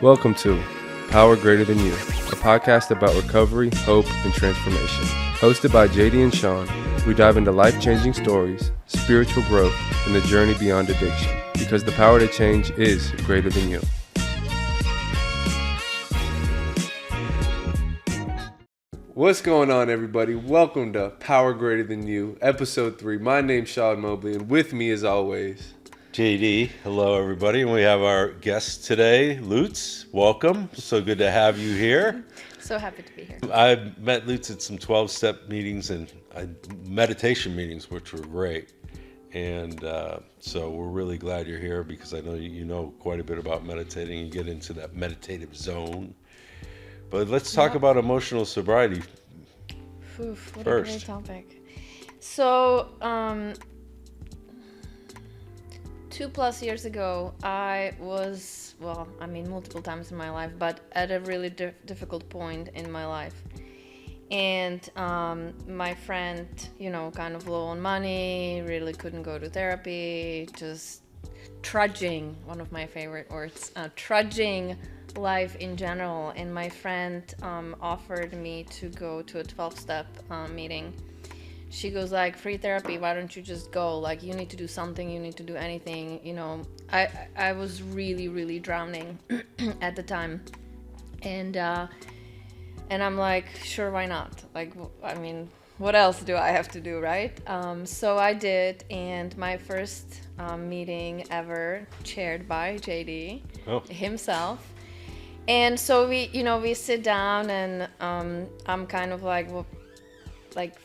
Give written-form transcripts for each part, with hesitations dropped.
Welcome to Power Greater Than You, a podcast about recovery, hope, and transformation. Hosted by JD and Sean, we dive into life-changing stories, spiritual growth, and the journey beyond addiction, because the power to change is greater than you. What's going on, everybody? Welcome to Power Greater Than You, Episode 3. My name's Sean Mobley, and with me, as always, JD. Hello, everybody. And we have our guest today, Lutz. Welcome. So good to have you here. So happy to be here. I met Lutz at some 12-step meetings and meditation meetings, which were great. And so we're really glad you're here because I know you know quite a bit about meditating. You get into that meditative zone. But let's talk about emotional sobriety Oof, what first. a great topic. So, 2+ years ago, I was, multiple times in my life, but at a really difficult point in my life. And my friend, kind of low on money, really couldn't go to therapy, just trudging, one of my favorite words, trudging life in general. And my friend offered me to go to a 12-step meeting. She goes like, free therapy, why don't you just go? Like, you need to do something, you need to do anything, I was really, really drowning at the time. And I'm like, sure, why not? Like, what else do I have to do, right? So I did, and my first meeting ever, chaired by JD himself. And so we sit down, and I'm kind of like,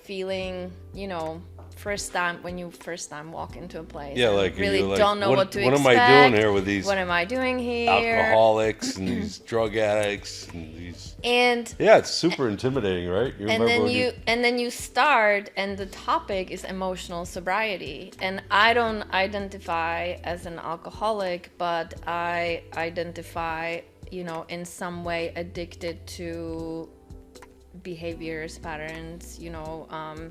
feeling, when you first time walk into a place. Yeah, like really like, don't know what to expect. What am I doing here with these? What am I doing here? Alcoholics and these drug addicts and these. And yeah, it's super intimidating, right? And then you start, and the topic is emotional sobriety. And I don't identify as an alcoholic, but I identify, in some way addicted to behaviors, patterns,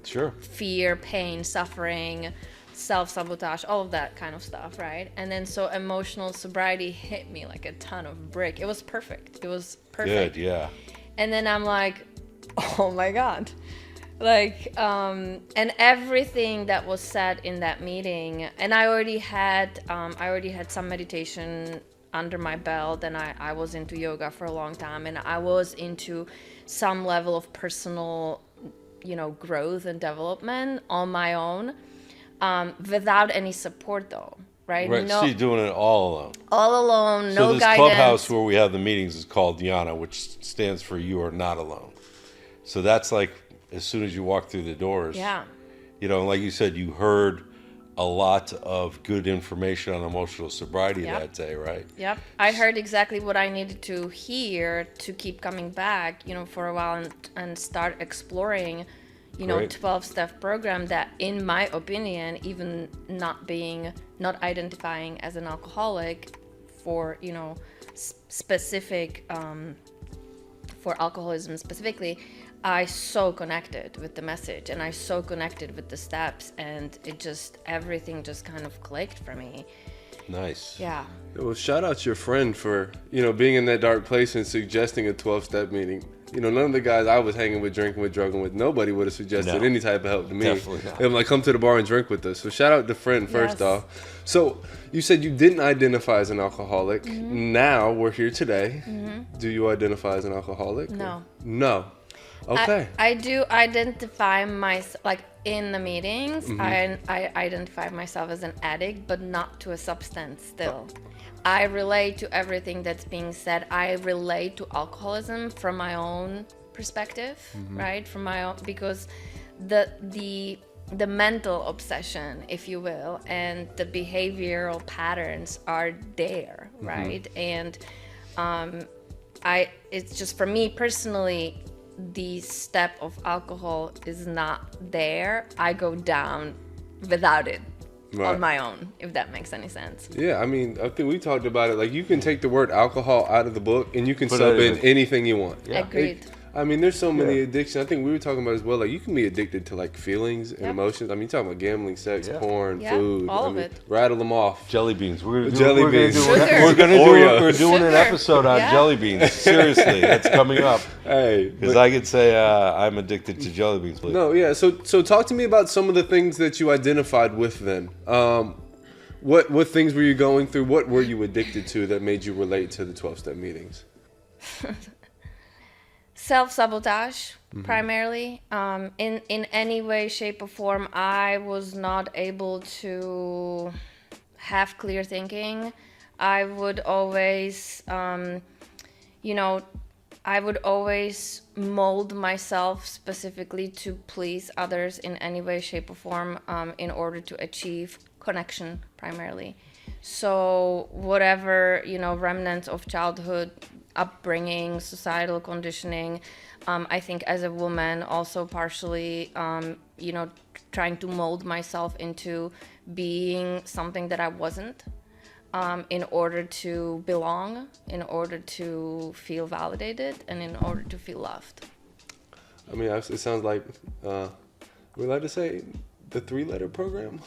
Sure. fear, pain, suffering, self-sabotage, all of that kind of stuff, right? And then so emotional sobriety hit me like a ton of brick. It was perfect. Good, yeah. And then I'm like, oh my God. Like, and everything that was said in that meeting, and I already had some meditation under my belt, and I was into yoga for a long time, and I was into some level of personal, growth and development on my own, without any support though, right? Right, so you're doing it all alone. All alone, so no this guidance. Clubhouse where we have the meetings is called Yana, which stands for You Are Not Alone. So that's like as soon as you walk through the doors. Yeah. Like you said, you heard a lot of good information on emotional sobriety that day, right? Yep. I heard exactly what I needed to hear to keep coming back, for a while and start exploring, Great. 12-step program that, in my opinion, even not identifying as an alcoholic for, specific, for alcoholism specifically, I so connected with the message, and I so connected with the steps, and everything just kind of clicked for me. Nice. Yeah. Well, shout out to your friend for, being in that dark place and suggesting a 12-step meeting. None of the guys I was hanging with, drinking with, drugging with, nobody would have suggested any type of help to me. Definitely not. I'm like, come to the bar and drink with us. So shout out to friend first off. So you said you didn't identify as an alcoholic. Mm-hmm. Now we're here today. Mm-hmm. Do you identify as an alcoholic? No. No. Okay. I do identify myself, like in the meetings, I identify myself as an addict, but not to a substance still. I relate to everything that's being said. I relate to alcoholism from my own perspective, right? From my own, because the mental obsession, if you will, and the behavioral patterns are there, right? And it's just, for me personally, the step of alcohol is not there. I go down without it on my own, if that makes any sense. Yeah, I think we talked about it. Like, you can take the word alcohol out of the book and you can sub in anything you want. Yeah. Agreed. I mean, there's so many addictions. I think we were talking about as well. Like, you can be addicted to like feelings and emotions. I mean, you're talking about gambling, sex, porn, food. All of it. Rattle them off. Jelly beans. We're We're doing an episode on jelly beans. Seriously, that's coming up. Hey, because I could say I'm addicted to jelly beans. No, yeah. So talk to me about some of the things that you identified with then. What things were you going through? What were you addicted to that made you relate to the 12-step meetings? Self-sabotage, primarily. In any way, shape, or form, I was not able to have clear thinking. I would always, I would always mold myself specifically to please others in any way, shape, or form in order to achieve connection, primarily. So whatever, remnants of childhood, upbringing, societal conditioning, I think as a woman also partially, trying to mold myself into being something that I wasn't, in order to belong, in order to feel validated, and in order to feel loved. I mean, it sounds like, we like to say, the 3-letter program.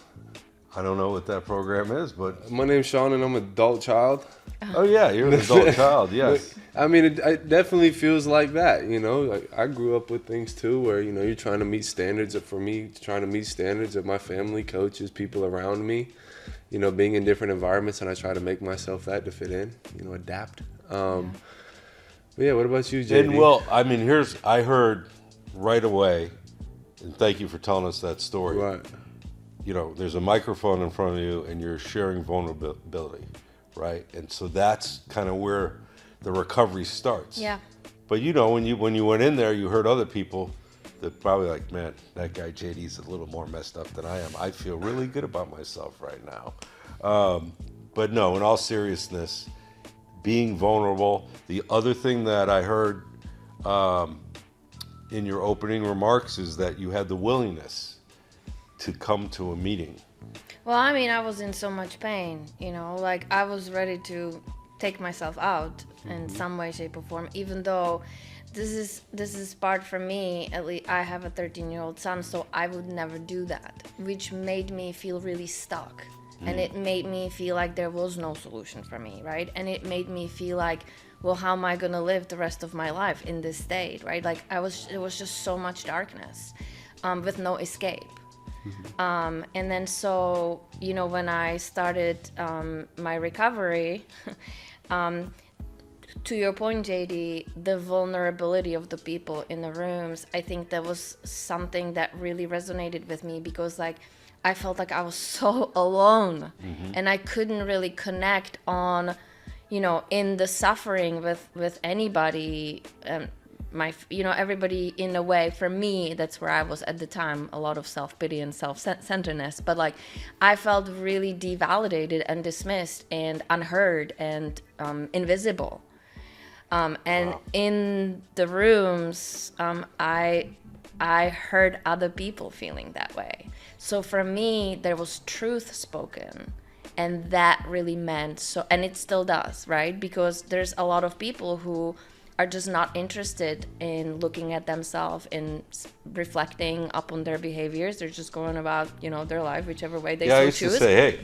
I don't know what that program is, but... My name's Sean, and I'm an adult child. Oh, yeah, you're an adult child, yes. I mean, it definitely feels like that, Like, I grew up with things, too, where, you're trying to meet standards. For me, trying to meet standards of my family, coaches, people around me, being in different environments, and I try to make myself that to fit in, adapt. But yeah, what about you, JD? And, well, I mean, I heard right away, and thank you for telling us that story. Right. There's a microphone in front of you and you're sharing vulnerability, right? And so that's kind of where the recovery starts. Yeah. But when you went in there, you heard other people that probably like, man, that guy JD's a little more messed up than I am. I feel really good about myself right now. But no, in all seriousness, being vulnerable. The other thing that I heard in your opening remarks is that you had the willingness to come to a meeting. Well, I mean, I was in so much pain, like I was ready to take myself out in some way, shape, or form, even though this is part for me, at least I have a 13-year-old son, so I would never do that, which made me feel really stuck. And it made me feel like there was no solution for me, right? And it made me feel like, well, how am I gonna live the rest of my life in this state, right? Like it was just so much darkness, with no escape. And then so, when I started my recovery, to your point, JD, the vulnerability of the people in the rooms, I think that was something that really resonated with me, because like I felt like I was so alone, and I couldn't really connect on, in the suffering with anybody. Everybody, in a way, for me, that's where I was at the time, a lot of self-pity and self-centeredness, but like I felt really devalidated and dismissed and unheard and invisible, and in the rooms, I heard other people feeling that way. So for me, there was truth spoken, and that really meant so, and it still does, right? Because there's a lot of people who are just not interested in looking at themselves and reflecting upon their behaviors. They're just going about, their life, whichever way they so choose. I used to say, hey,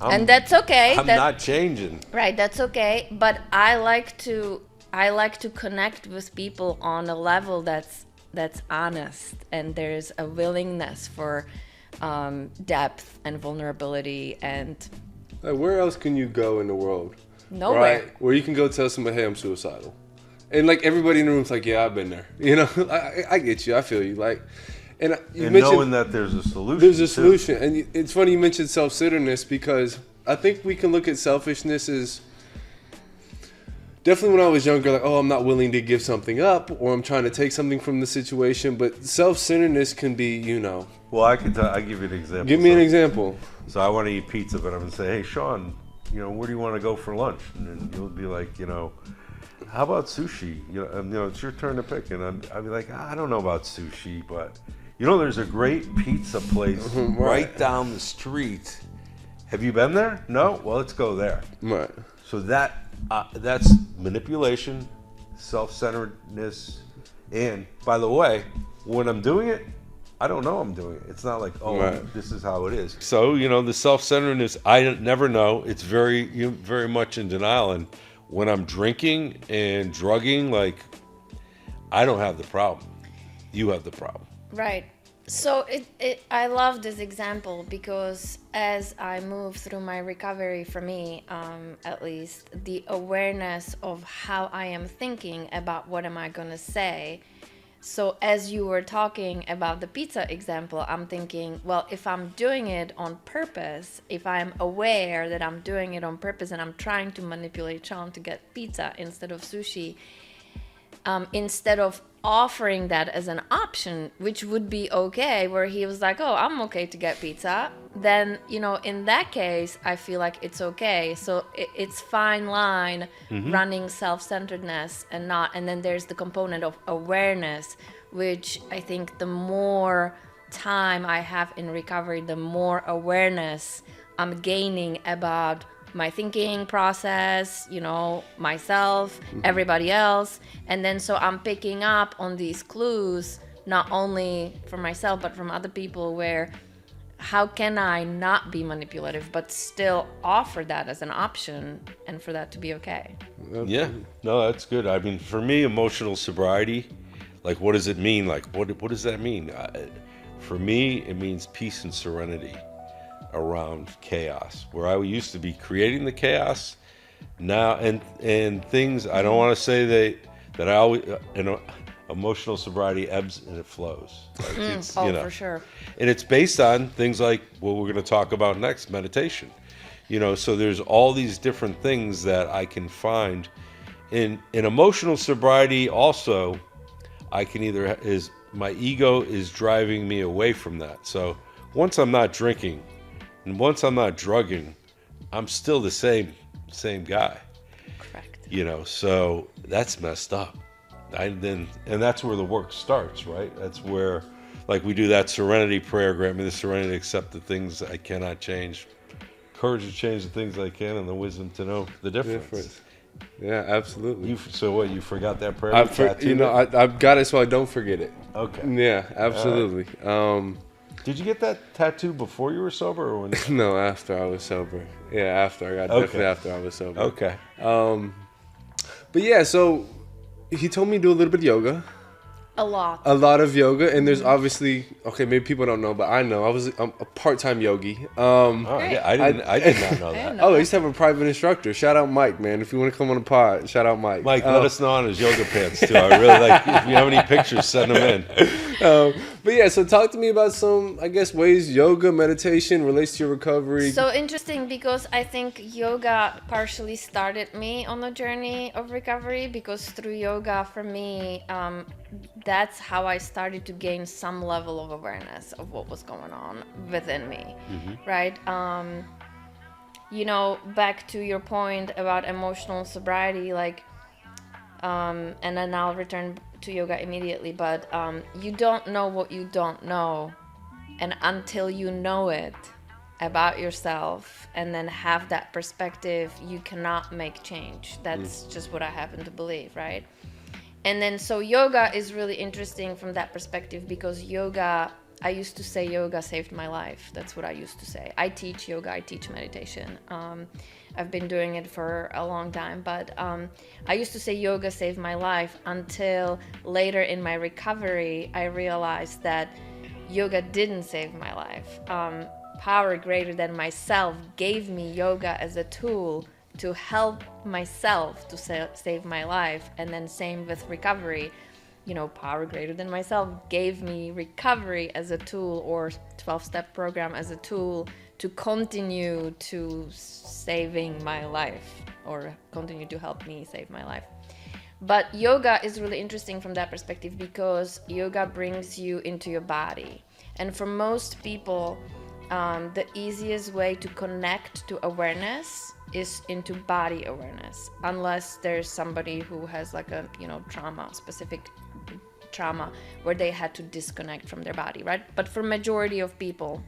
and that's okay. I'm not changing. Right, that's okay. But I like to connect with people on a level that's honest, and there's a willingness for depth and vulnerability. And like, where else can you go in the world? Nowhere. Right? Where you can go tell somebody, hey, I'm suicidal. And like everybody in the room's like, yeah, I've been there. I get you. I feel you. Like, and you mentioned knowing that there's a solution. There's a solution, and it's funny you mentioned self-centeredness, because I think we can look at selfishness as definitely when I was younger, like, oh, I'm not willing to give something up, or I'm trying to take something from the situation. But self-centeredness can be, Well, I'll give you an example. Give me an example. So I want to eat pizza, but I'm gonna say, hey, Sean, where do you want to go for lunch? And then you'll be like, how about sushi? It's your turn to pick. And I'd be like, I don't know about sushi, but there's a great pizza place right down the street. Have you been there? No? Well, let's go there. Right. So that's manipulation, self-centeredness, And by the way, when I'm doing it, I don't know I'm doing it. It's not like, oh, Right. this is how it is. So, the self-centeredness, I never know. It's very much in denial. And when I'm drinking and drugging, like, I don't have the problem. You have the problem. Right. So I love this example because as I move through my recovery, for me, at least, the awareness of how I am thinking about what am I going to say. So as you were talking about the pizza example, I'm thinking, well, if I'm doing it on purpose, if I'm aware that I'm doing it on purpose and I'm trying to manipulate Sean to get pizza instead of sushi, instead of offering that as an option, which would be okay, where he was like, oh, I'm okay to get pizza, then, in that case, I feel like it's okay. So it's fine line running self-centeredness and not, and then there's the component of awareness, which I think the more time I have in recovery, the more awareness I'm gaining about my thinking process, myself, everybody else. And then so I'm picking up on these clues, not only from myself, but from other people, where how can I not be manipulative, but still offer that as an option and for that to be okay? Yeah, no, that's good. I mean, for me, emotional sobriety, like, what does it mean? Like, what does that mean? For me, it means peace and serenity around chaos, where I used to be creating the chaos now, and things. I don't want to say that I always, emotional sobriety ebbs and it flows. Like it's, for sure. And it's based on things like what we're going to talk about next, meditation. So there's all these different things that I can find in emotional sobriety. Also, I can is my ego is driving me away from that. So once I'm not drinking, and once I'm not drugging, I'm still the same guy. Correct. So that's messed up. And that's where the work starts, right? That's where, like, we do that serenity prayer, grant me the serenity to accept the things I cannot change, courage to change the things I can, and the wisdom to know the difference. Yeah, absolutely. So what, you forgot that prayer? I've got it so I don't forget it. Okay. Yeah, absolutely. Did you get that tattoo before you were sober, or when? No, after I was sober. Yeah, after definitely after I was sober. Okay. But yeah, so he told me to do a little bit of yoga. A lot of yoga, and there's obviously, okay, maybe people don't know, but I know I'm a part-time yogi. Yeah, I did not know that. I used to have a private instructor. Shout out Mike, man. If you want to come on the pod, shout out Mike. Mike, let us know on his yoga pants too. I really like. If you have any pictures, send them in. But yeah, so talk to me about some, I guess, ways yoga, meditation relates to your recovery. So interesting, because I think yoga partially started me on the journey of recovery, because through yoga, for me, that's how I started to gain some level of awareness of what was going on within me, right? Back to your point about emotional sobriety, like, and then I'll return to yoga immediately, but you don't know what you don't know, and until you know it about yourself and then have that perspective, you cannot make change. That's just what I happen to believe, right? And then so yoga is really interesting from that perspective, because I used to say yoga saved my life. That's what I used to say. I teach yoga, I teach meditation. I've been doing it for a long time, but I used to say yoga saved my life, until later in my recovery, I realized that yoga didn't save my life. Power greater than myself gave me yoga as a tool to help myself to save my life. And then same with recovery. Power greater than myself gave me recovery as a tool, or 12-step program as a tool to continue to saving my life, or continue to help me save my life. But yoga is really interesting from that perspective, because yoga brings you into your body. And for most people, the easiest way to connect to awareness is into body awareness, unless there's somebody who has like a specific trauma where they had to disconnect from their body, right? But for majority of people,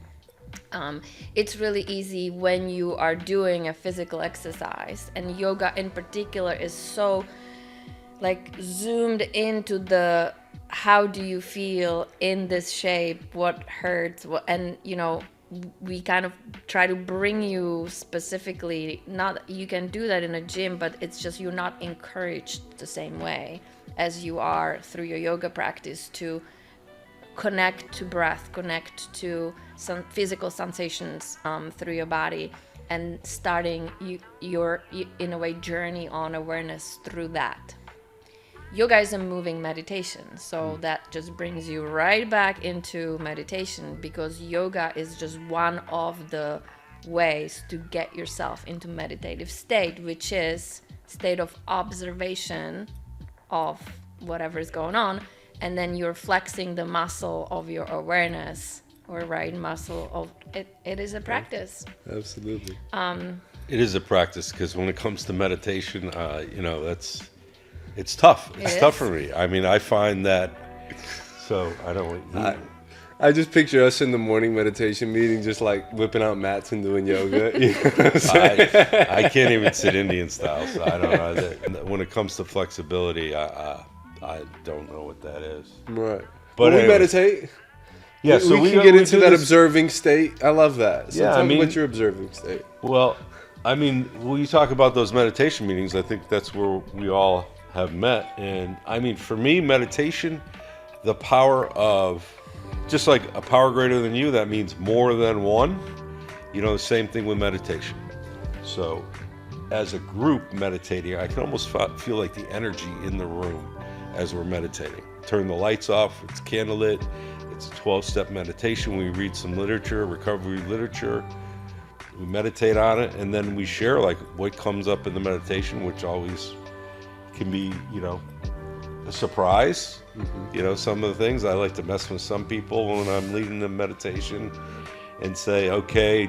it's really easy when you are doing a physical exercise, and yoga in particular is so like zoomed into the how do you feel in this shape, what hurts, and we kind of try to bring you specifically, not you can do that in a gym, but it's just you're not encouraged the same way as you are through your yoga practice to connect to breath, connect to some physical sensations through your body, and starting your in a way journey on awareness through that. Yoga is a moving meditation, so that just brings you right back into meditation, because yoga is just one of the ways to get yourself into meditative state, which is state of observation of whatever is going on, and then you're flexing the muscle of your awareness, or right muscle of it. It is a practice. Absolutely. It is a practice, because when it comes to meditation, it's tough. It's tough for me. I mean, I find that. So I don't. I just picture us in the morning meditation meeting, just like whipping out mats and doing yoga. You know what I'm saying? I can't even sit Indian style, so I don't know. When it comes to flexibility, I don't know what that is. Right. But when we anyways. meditate, Yeah, so we can get into that observing state. I love that. So tell me what's your observing state? Well, I mean, when you talk about those meditation meetings, I think that's where we all have met. And I mean, for me, meditation, the power of, just like a power greater than you, that means more than one. The same thing with meditation. So as a group meditating, I can almost feel like the energy in the room as we're meditating. Turn the lights off, it's candlelit, it's a 12-step meditation. We read some literature, recovery literature, we meditate on it, and then we share like what comes up in the meditation, which always can be, a surprise. Mm-hmm. Some of the things I like to mess with some people when I'm leading the meditation and say, okay,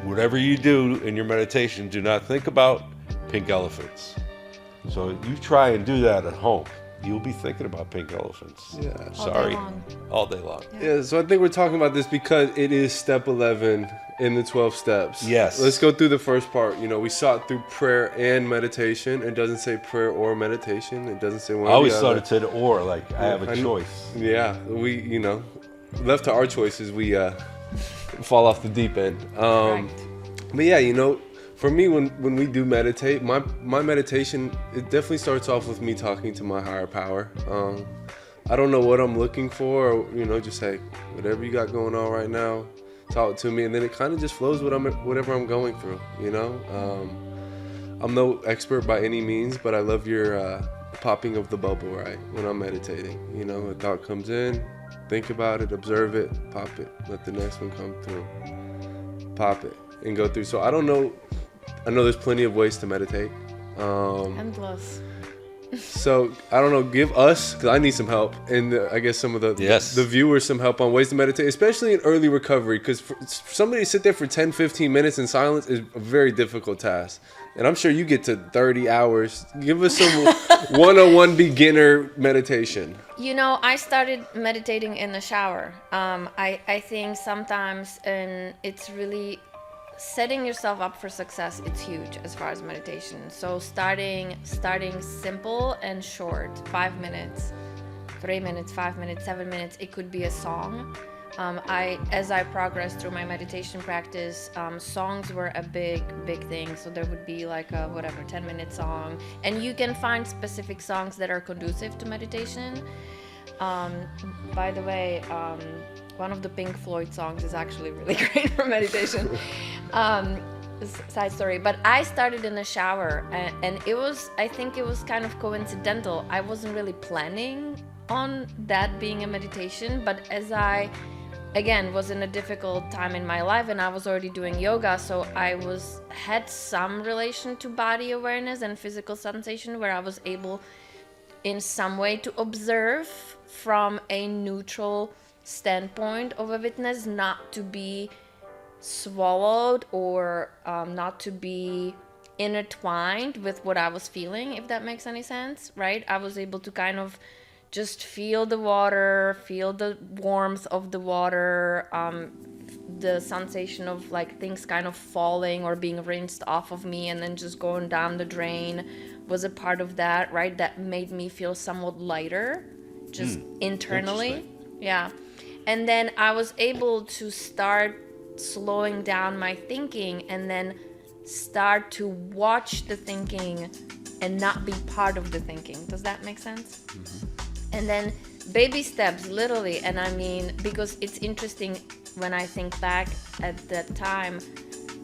whatever you do in your meditation, do not think about pink elephants. So you try and do that at home. You'll be thinking about pink elephants. Yeah. Sorry. All day long. Yeah, so I think we're talking about this because it is step 11 in the 12 steps. Yes. Let's go through the first part. We sought through prayer and meditation. It doesn't say prayer or meditation. It doesn't say one or the other. I always thought it said or, like I have a choice. Yeah, we, left to our choices, we fall off the deep end. But yeah, for me, when we do meditate, my meditation, it definitely starts off with me talking to my higher power. I don't know what I'm looking for, or, just say, whatever you got going on right now, talk to me. And then it kind of just flows whatever I'm going through, I'm no expert by any means, but I love your popping of the bubble, right, when I'm meditating. A thought comes in, think about it, observe it, pop it, let the next one come through, pop it, and go through. So I don't know. I know there's plenty of ways to meditate. Endless. So I don't know. Give us, because I need some help, and I guess some of the viewers some help on ways to meditate, especially in early recovery. Because for somebody to sit there for 10, 15 minutes in silence is a very difficult task. And I'm sure you get to 30 hours. Give us some 101 beginner meditation. I started meditating in the shower. I think sometimes, and it's really setting yourself up for success. It's huge as far as meditation. So starting simple and short, 5 minutes, 3 minutes, 5 minutes, 7 minutes. It could be a song. As I progressed through my meditation practice, songs were a big thing. So there would be like a 10-minute song, and you can find specific songs that are conducive to meditation. By the way, one of the Pink Floyd songs is actually really great for meditation. Side story, but I started in the shower, and I think it was kind of coincidental. I wasn't really planning on that being a meditation, but as I again was in a difficult time in my life, and I was already doing yoga, so I had some relation to body awareness and physical sensation, where I was able in some way to observe from a neutral standpoint of a witness, not to be swallowed or not to be intertwined with what I was feeling, if that makes any sense, right? I was able to kind of just feel the water, feel the warmth of the water, the sensation of like things kind of falling or being rinsed off of me and then just going down the drain was a part of that, right? That made me feel somewhat lighter just internally. Interesting. Yeah. And then I was able to start slowing down my thinking and then start to watch the thinking and not be part of the thinking. Does that make sense? And then baby steps, literally. And I mean, because it's interesting when I think back at that time,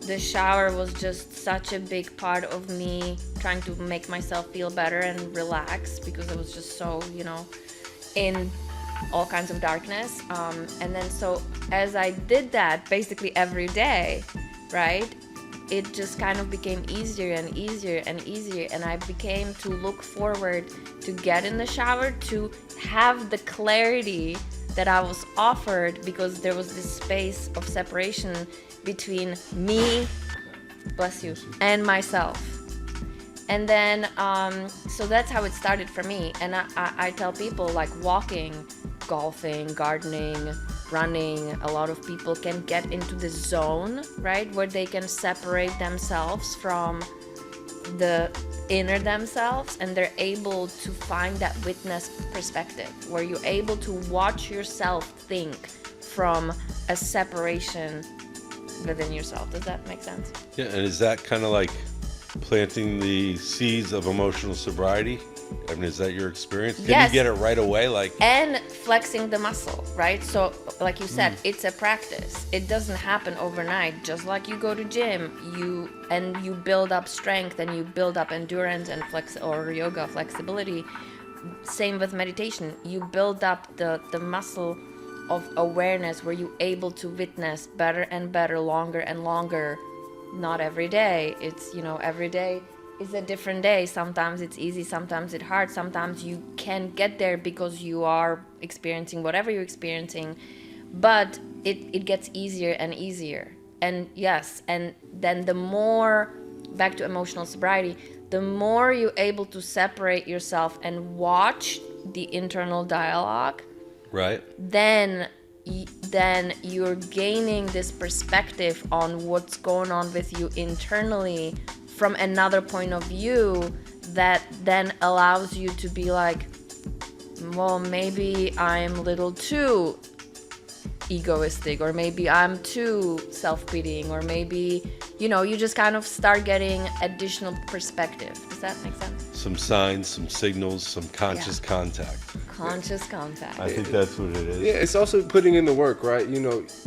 the shower was just such a big part of me trying to make myself feel better and relax, because I was just so, in all kinds of darkness. And then so as I did that basically every day, right, it just kind of became easier and easier and easier. And I became to look forward to get in the shower, to have the clarity that I was offered, because there was this space of separation between me, bless you, and myself. And then, so that's how it started for me. And I tell people, like, walking, golfing, gardening, running, a lot of people can get into the zone, right, where they can separate themselves from the inner themselves, and they're able to find that witness perspective where you're able to watch yourself think from a separation within yourself. Does that make sense? Yeah, and is that kind of like planting the seeds of emotional sobriety? I mean, is that your experience? Can Yes. you get it right away? And flexing the muscle, right? So like you said, it's a practice. It doesn't happen overnight. Just like you go to gym, you build up strength and you build up endurance and or yoga flexibility. Same with meditation. You build up the muscle of awareness where you're able to witness better and better, longer and longer. Not every day. It's, every day is a different day. Sometimes it's easy, sometimes it's hard, sometimes you can get there because you are experiencing whatever you're experiencing, but it gets easier and easier. And yes, and then the more, back to emotional sobriety, the more you're able to separate yourself and watch the internal dialogue, right? Then you're gaining this perspective on what's going on with you internally from another point of view, that then allows you to be like, well, maybe I'm a little too egoistic, or maybe I'm too self-pitying, or maybe, you just kind of start getting additional perspective. Does that make sense? Some signs, some signals, some conscious contact. Conscious contact. I think that's what it is. Yeah, it's also putting in the work, right?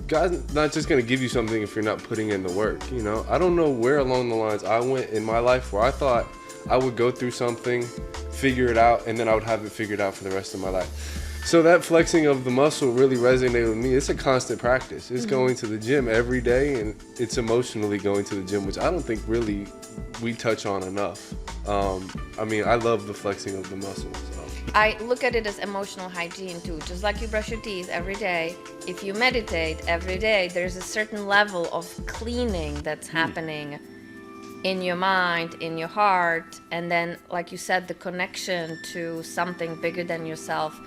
God's not just going to give you something if you're not putting in the work, I don't know where along the lines I went in my life where I thought I would go through something, figure it out, and then I would have it figured out for the rest of my life. So that flexing of the muscle really resonated with me. It's a constant practice. It's going to the gym every day, and it's emotionally going to the gym, which I don't think really we touch on enough. I love the flexing of the muscles. So. I look at it as emotional hygiene too. Just like you brush your teeth every day, if you meditate every day, there's a certain level of cleaning that's happening in your mind, in your heart, and then, like you said, the connection to something bigger than yourself.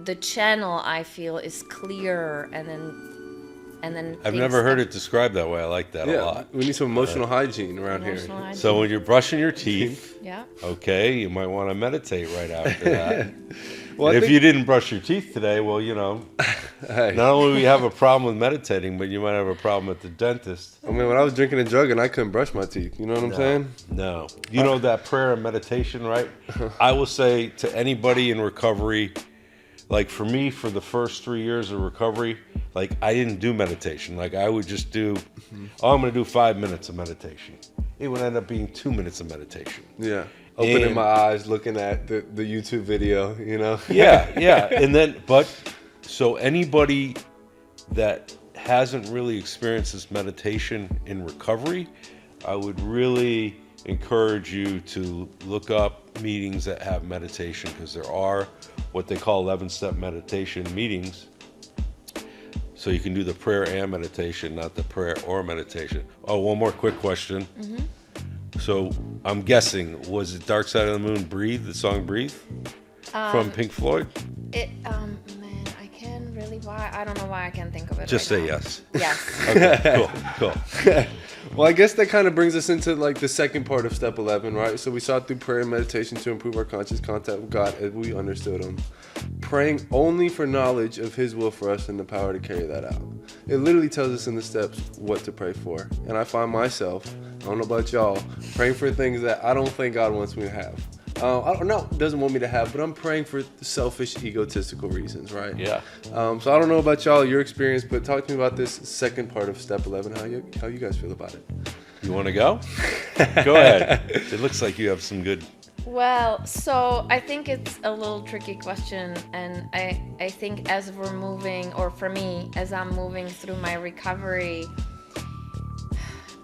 The channel, I feel, is clearer, and then I've never heard it described that way. I like that a lot. We need some emotional hygiene around here. hygiene. So when you're brushing your teeth, Yeah. okay, you might want to meditate right after that. Well, And if you didn't brush your teeth today, well, Hey. not only do we have a problem with meditating, but you might have a problem at the dentist. when I was drinking and drugging, I couldn't brush my teeth. You know what I'm saying? No. You know that prayer and meditation, right? I will say to anybody in recovery, like for me, for the first 3 years of recovery, like I didn't do meditation. Like I would just do, I'm going to do 5 minutes of meditation. It would end up being 2 minutes of meditation. Yeah. Opening my eyes, looking at the YouTube video, Yeah. And then, so anybody that hasn't really experienced this meditation in recovery, I would really encourage you to look up meetings that have meditation, because there are what they call 11-step meditation meetings. So you can do the prayer and meditation, not the prayer or meditation. Oh, one more quick question. Mm-hmm. So I'm guessing, was it Dark Side of the Moon, Breathe, the song Breathe from Pink Floyd? Man, I can't really honestly, why? I don't know why I can't think of it. Just right say now. yes. Yes. Okay, cool. Well, I guess that kind of brings us into like the second part of step 11, right? So we saw through prayer and meditation to improve our conscious contact with God as we understood Him. Praying only for knowledge of His will for us and the power to carry that out. It literally tells us in the steps what to pray for. And I find myself, I don't know about y'all, praying for things that I don't think God wants me to have. I don't know, doesn't want me to have, but I'm praying for selfish, egotistical reasons, right? Yeah. So I don't know about y'all, your experience, but talk to me about this second part of step 11, how you guys feel about it. You want to go? Go ahead. It looks like you have some good. Well, so I think it's a little tricky question, and I think as we're moving, or for me, as I'm moving through my recovery,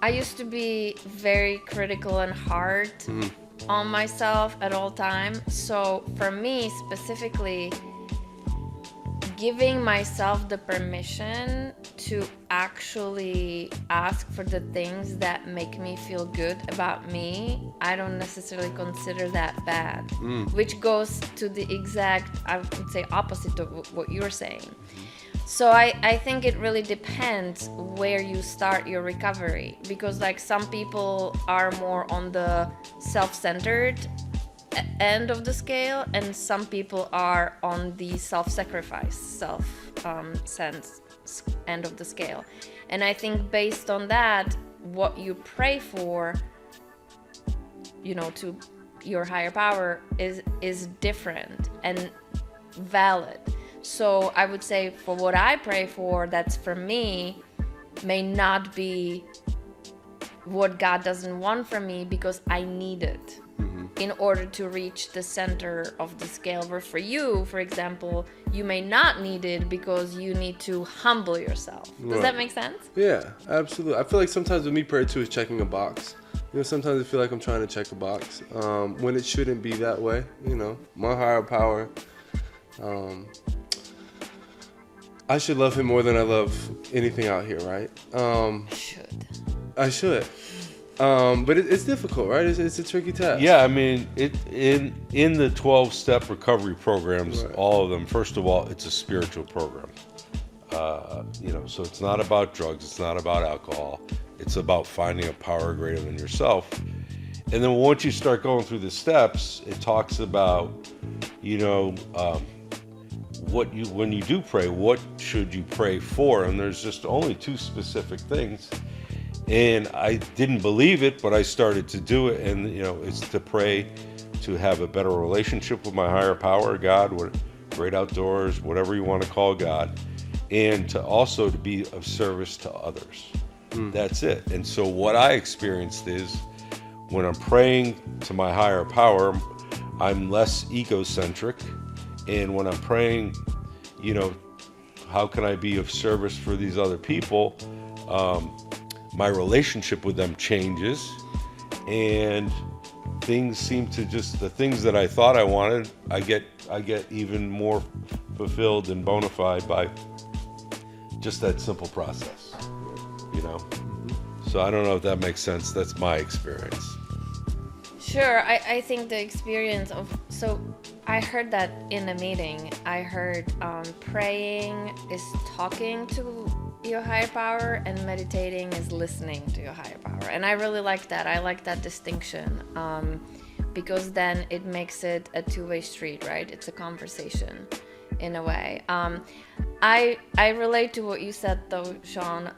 I used to be very critical and hard on myself at all times. So for me specifically, giving myself the permission to actually ask for the things that make me feel good about me, I don't necessarily consider that bad, which goes to the exact, I would say, opposite of what you're saying. So I think it really depends where you start your recovery, because like some people are more on the self-centered end of the scale, and some people are on the self-sacrifice, sense end of the scale. And I think based on that, what you pray for, to your higher power is different and valid. So I would say for what I pray for, that's for me, may not be what God doesn't want from me because I need it in order to reach the center of the scale. Where for you, for example, you may not need it because you need to humble yourself. Does that make sense? Yeah, absolutely. I feel like sometimes with me, prayer too is checking a box. Sometimes I feel like I'm trying to check a box when it shouldn't be that way. My higher power, I should love Him more than I love anything out here, right? I should. But it's difficult, right? It's a tricky task. Yeah, I mean, in the 12-step recovery programs, Right. all of them, first of all, it's a spiritual program. So it's not about drugs, it's not about alcohol. It's about finding a power greater than yourself. And then once you start going through the steps, it talks about, when you do pray, what should you pray for? And there's just only two specific things. And I didn't believe it, but I started to do it. And, it's to pray to have a better relationship with my higher power, God, great outdoors, whatever you want to call God. And to also to be of service to others. That's it. And so what I experienced is when I'm praying to my higher power, I'm less egocentric. And when I'm praying, how can I be of service for these other people? My relationship with them changes, and things seem to the things that I thought I wanted, I get even more fulfilled and bona fide by just that simple process, So I don't know if that makes sense. That's my experience. Sure. I think the experience of, so I heard that in a meeting. I heard praying is talking to your higher power and meditating is listening to your higher power. And I really like that. I like that distinction because then it makes it a two-way street, right? It's a conversation in a way. I relate to what you said though, Sean.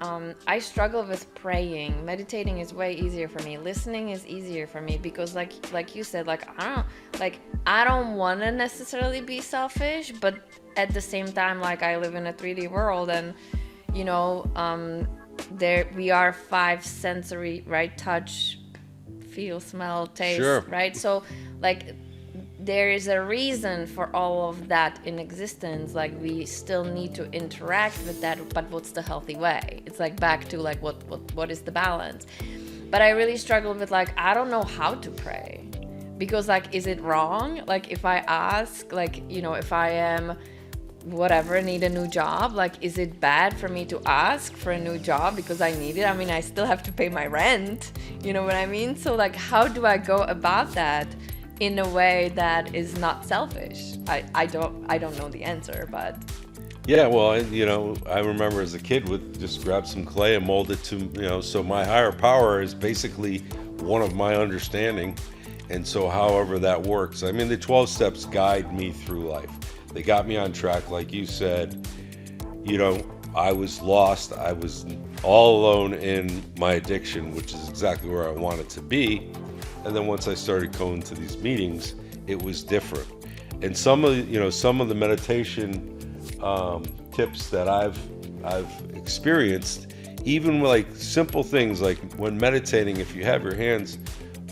I struggle with praying. Meditating is way easier for me. Listening is easier for me because like you said, I don't want to necessarily be selfish, but at the same time, I live in a 3D world, and there we are 5 sensory, right? Touch, feel, smell, taste, Sure. right? So there is a reason for all of that in existence. We still need to interact with that, but what's the healthy way? It's back to what is the balance? But I really struggle with I don't know how to pray, because is it wrong? If I ask, if I am need a new job, is it bad for me to ask for a new job because I need it? I mean, I still have to pay my rent, you know what I mean? So how do I go about that in a way that is not selfish? I don't know the answer, but Yeah, well, I remember as a kid would just grab some clay and mold it to, so my higher power is basically one of my understanding. And so however that works, I mean, the 12 steps guide me through life. They got me on track, like you said. I was lost. I was all alone in my addiction, which is exactly where I wanted to be. And then once I started going to these meetings, it was different. And some of the meditation tips that I've experienced, even like simple things like when meditating, if you have your hands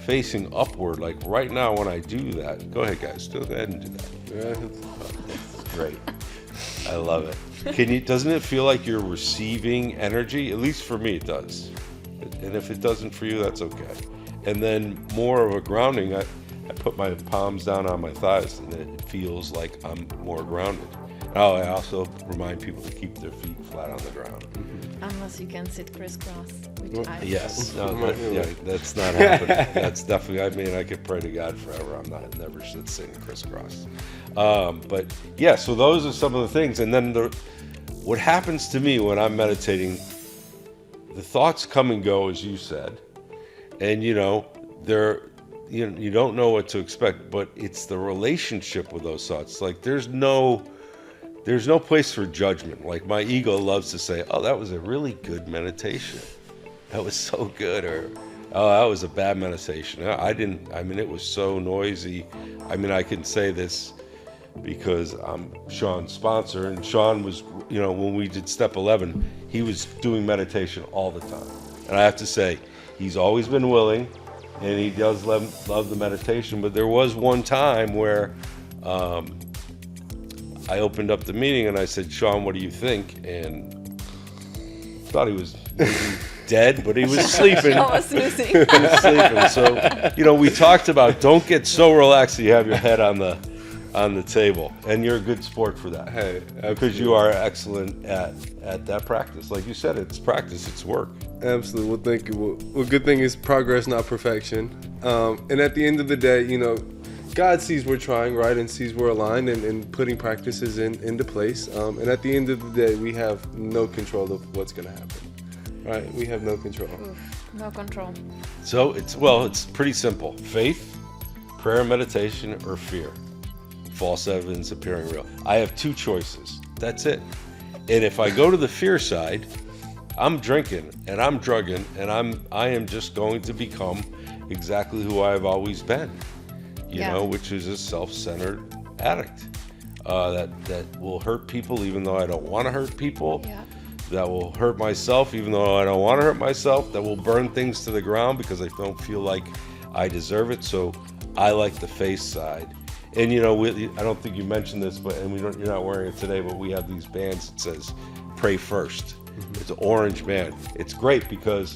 facing upward, like right now when I do that, go ahead guys, go ahead and do that. That's great. I love it. Doesn't it feel like you're receiving energy? At least for me it does. And if it doesn't for you, that's okay. And then more of a grounding, I put my palms down on my thighs and it feels like I'm more grounded. Oh, I also remind people to keep their feet flat on the ground. Unless you can sit crisscross, which I Yes, that's not happening. That's definitely. I could pray to God forever. I'm never sitting crisscross. But yeah, so those are some of the things. And then what happens to me when I'm meditating, the thoughts come and go, as you said, and you don't know what to expect. But it's the relationship with those thoughts. Like there's no place for judgment. Like my ego loves to say, oh, that was a really good meditation. That was so good. Or, oh, that was a bad meditation. It was so noisy. I can say this because I'm Sean's sponsor. And Sean was, when we did step 11, he was doing meditation all the time. And I have to say, he's always been willing and he does love the meditation. But there was one time where, I opened up the meeting and I said, Sean, what do you think? And thought he was dead, but he was sleeping. I was snoozing. He was sleeping. So, we talked about don't get so relaxed that you have your head on the table. And you're a good sport for that. Hey, because you are excellent at that practice. Like you said, it's practice, it's work. Absolutely. Well, thank you. Well, good thing is progress, not perfection. And at the end of the day, God sees we're trying, right, and sees we're aligned and putting practices into place. And at the end of the day, we have no control of what's going to happen, right? We have no control. Oof, no control. So it's pretty simple. Faith, prayer, meditation, or fear. False evidence appearing real. I have two choices. That's it. And if I go to the fear side, I'm drinking and I'm drugging and I am just going to become exactly who I've always been. Which is a self-centered addict that will hurt people even though I don't want to hurt people. Yeah. That will hurt myself even though I don't want to hurt myself. That will burn things to the ground because I don't feel like I deserve it. So I like the faith side. And I don't think you mentioned this, but you're not wearing it today. But we have these bands that says "Pray First." Mm-hmm. It's an orange band. It's great because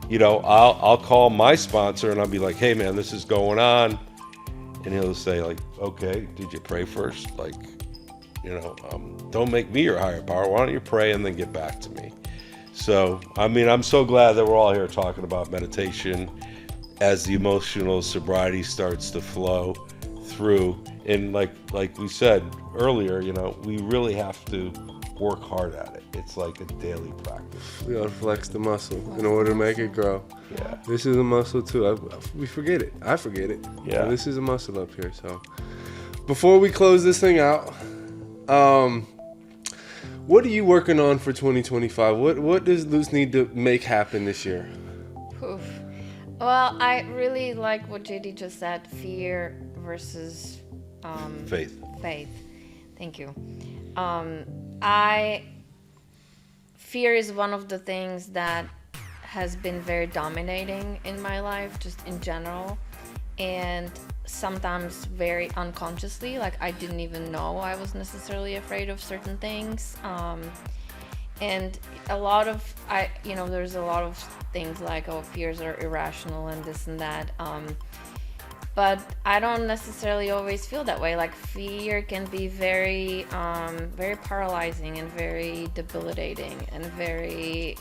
I'll call my sponsor and I'll be like, "Hey man, this is going on." And he'll say like, okay, did you pray first? Like, don't make me your higher power. Why don't you pray and then get back to me? So, I'm so glad that we're all here talking about meditation as the emotional sobriety starts to flow through. And like we said earlier, we really have to work hard at it. It's like a daily practice. We gotta flex the muscle in order to make it grow. Yeah. This is a muscle too. We forget it. I forget it. Yeah. This is a muscle up here. So before we close this thing out, what are you working on for 2025? What does Lutz need to make happen this year? Oof. Well, I really like what JD just said, fear versus Faith. Thank you. Fear is one of the things that has been very dominating in my life, just in general, and sometimes very unconsciously. Like I didn't even know I was necessarily afraid of certain things. And a lot of there's a lot of things like, oh, fears are irrational and this and that. But I don't necessarily always feel that way. Like fear can be very, very paralyzing and very debilitating and very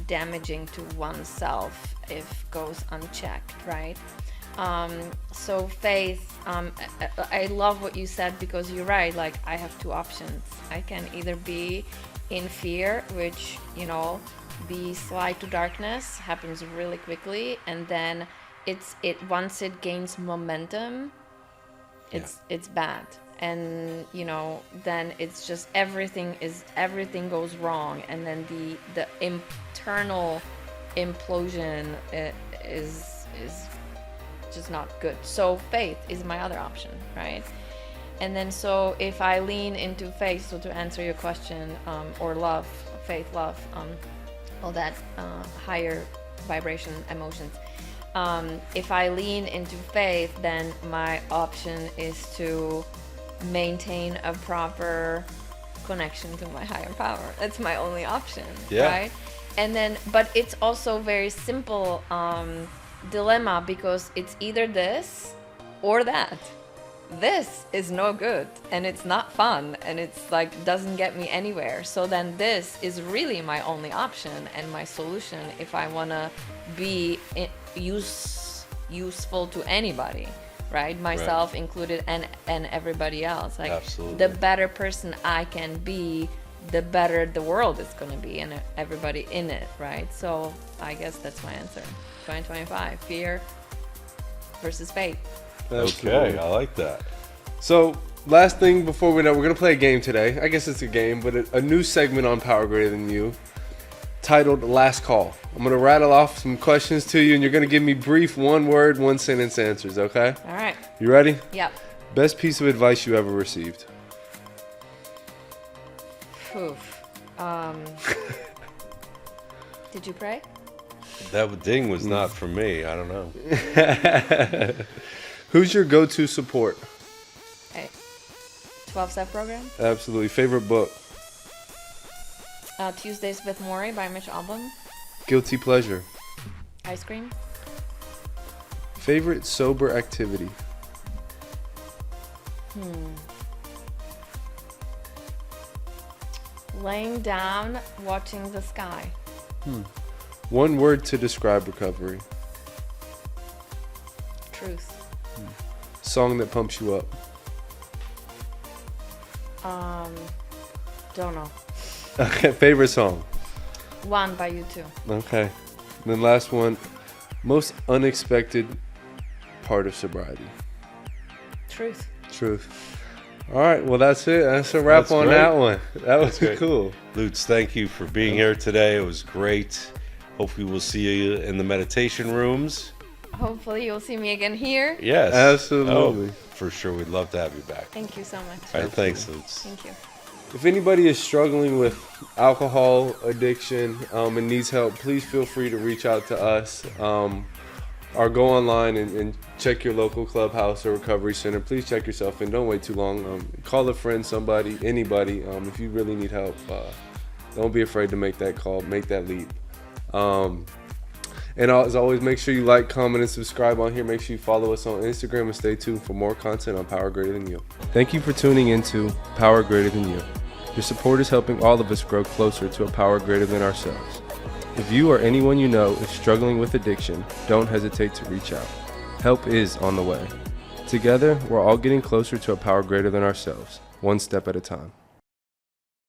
damaging to oneself if goes unchecked, right? So faith, I love what you said, because you're right. Like, I have two options. I can either be in fear, which, the slide to darkness happens really quickly, and then once it gains momentum, it's bad. And then it's just everything goes wrong, and then the internal implosion is just not good. So faith is my other option, right? And then so if I lean into faith, so to answer your question, or love, faith, love, all that higher vibration emotions, if I lean into faith, then my option is to maintain a proper connection to my higher power. That's my only option, right? And then, but it's also very simple dilemma, because it's either this or that. This is no good, and it's not fun, and it's like doesn't get me anywhere. So then this is really my only option and my solution if I want to be useful to anybody, right? Myself included, and everybody else. Like, absolutely, the better person I can be, the better the world is going to be, and everybody in it, right? So I guess that's my answer. 2025, fear versus faith. Absolutely. Okay, I like that. So, last thing before we're going to play a game today. I guess it's a game, but a new segment on Power Greater Than You titled Last Call. I'm going to rattle off some questions to you, and you're going to give me brief one-word, one-sentence answers, okay? All right. You ready? Yep. Best piece of advice you ever received? Oof. Did you pray? That ding was not for me. I don't know. Who's your go-to support? Hey. 12-step program? Absolutely. Favorite book? Tuesdays with Morrie by Mitch Albom. Guilty pleasure? Ice cream. Favorite sober activity? Laying down, watching the sky. One word to describe recovery. Truth. Song that pumps you up. Don't know. Okay, favorite song. One by U2. Okay. And then last one. Most unexpected part of sobriety. Truth. Truth. All right, well, that's it. That's a wrap on great. that one. That was great. cool. Lutz, thank you for being here today. It was great. Hopefully we'll see you in the meditation rooms. Hopefully you'll see me again here. Yes. Absolutely. Oh, for sure. We'd love to have you back. Thank you so much. All right, thanks, Lutz. Thank you. If anybody is struggling with alcohol addiction and needs help, please feel free to reach out to us or go online and check your local clubhouse or recovery center. Please check yourself in. Don't wait too long. Call a friend, somebody, anybody. If you really need help, don't be afraid to make that call, make that leap. And as always, make sure you like, comment, and subscribe on here. Make sure you follow us on Instagram and stay tuned for more content on Power Greater Than You. Thank you for tuning into Power Greater Than You. Your support is helping all of us grow closer to a power greater than ourselves. If you or anyone you know is struggling with addiction, don't hesitate to reach out. Help is on the way. Together, we're all getting closer to a power greater than ourselves, one step at a time.